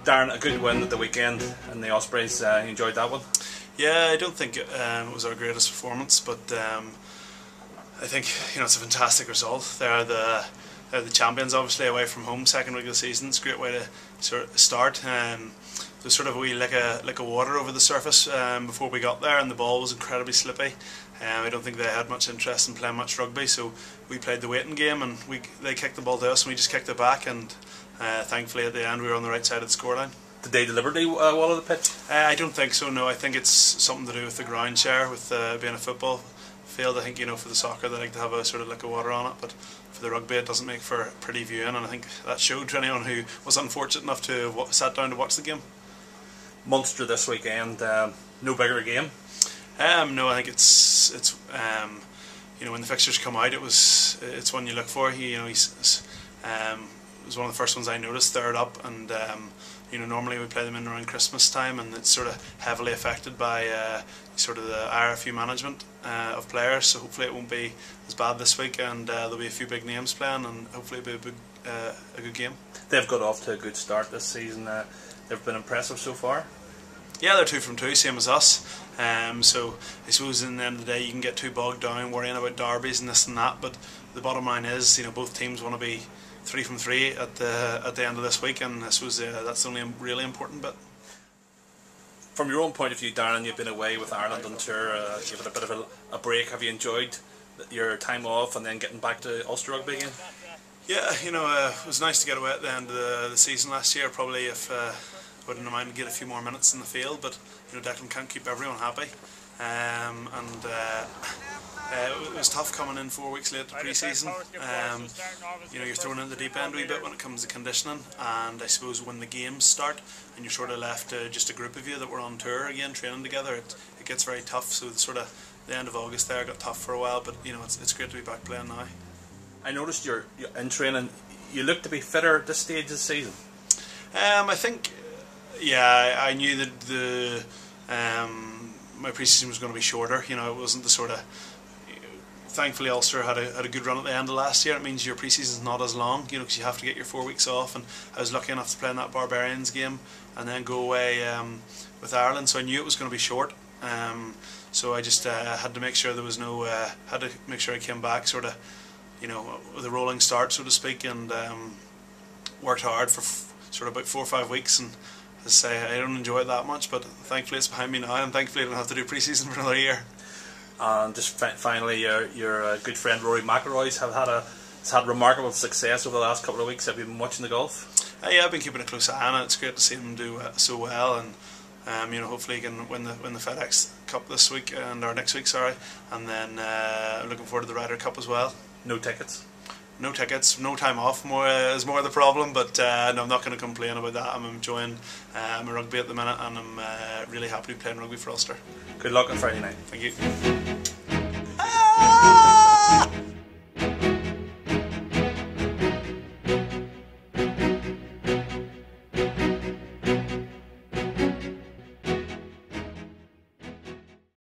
Darren, a good win at the weekend in the Ospreys. You enjoyed that one? Yeah, I don't think it was our greatest performance, but I think it's a fantastic result. They're the champions, obviously, away from home, second week of the season. It's a great way to sort of start. There's sort of a wee lick of water over the surface before we got there, and the ball was incredibly slippy. I don't think they had much interest in playing much rugby, so we played the waiting game, and they kicked the ball to us, and we just kicked it back, and thankfully at the end we were on the right side of the scoreline. Did they deliberately wall of the pitch? I don't think so, no. I think it's something to do with the ground share, with being a football field. I think, for the soccer they like to have a sort of lick of water on it, but for the rugby it doesn't make for pretty viewing, and I think that showed to anyone who was unfortunate enough to sat down to watch the game. Munster this weekend, no bigger game? No, I think it's when the fixtures come out, it's one you look for. It was one of the first ones I noticed, third up, and normally we play them in around Christmas time, and it's sort of heavily affected by sort of the IRFU management of players. So hopefully it won't be as bad this week, and there'll be a few big names playing, and hopefully it'll be a good game. They've got off to a good start this season. They've been impressive so far. Yeah, they're 2 from 2, same as us. So I suppose in the end of the day you can get too bogged down worrying about derbies and this and that, but the bottom line is both teams want to be 3 from 3 at the end of this week, and I suppose that's the only really important bit. From your own point of view, Darren, you've been away with Ireland on tour, you've had a bit of a break. Have you enjoyed your time off and then getting back to Ulster rugby again? Yeah, it was nice to get away at the end of the season last year. Probably if wouldn't have minded to get a few more minutes in the field, but Declan can't keep everyone happy, and it was tough coming in 4 weeks late to pre-season. You're thrown in the deep end a wee bit when it comes to conditioning, and I suppose when the games start and you're sort of left just a group of you that were on tour again training together, it gets very tough. So the end of August there got tough for a while, but it's great to be back playing now. I noticed you're in training. You look to be fitter at this stage of the season. I think. Yeah, I knew that my pre-season was going to be shorter. It wasn't the sort of. Thankfully, Ulster had a good run at the end of last year. It means your pre-season's not as long, because you have to get your 4 weeks off. And I was lucky enough to play in that Barbarians game and then go away with Ireland, so I knew it was going to be short. So I just had to make sure there was no. Had to make sure I came back sort of, with a rolling start, so to speak, and worked hard for sort of about 4 or 5 weeks. And as I say, I don't enjoy it that much, but thankfully it's behind me now, and thankfully I don't have to do pre-season for another year. And just finally, your good friend Rory McIlroy's has had remarkable success over the last couple of weeks. Have you been watching the golf? Yeah, I've been keeping a close eye on it. It's great to see him do so well, and hopefully he can win the FedEx Cup this week or next week, sorry. And then looking forward to the Ryder Cup as well. No tickets. No tickets, no time off is more the problem, but no, I'm not going to complain about that. I'm enjoying my rugby at the minute, and I'm really happy to be playing rugby for Ulster. Good luck on Friday night. Thank you.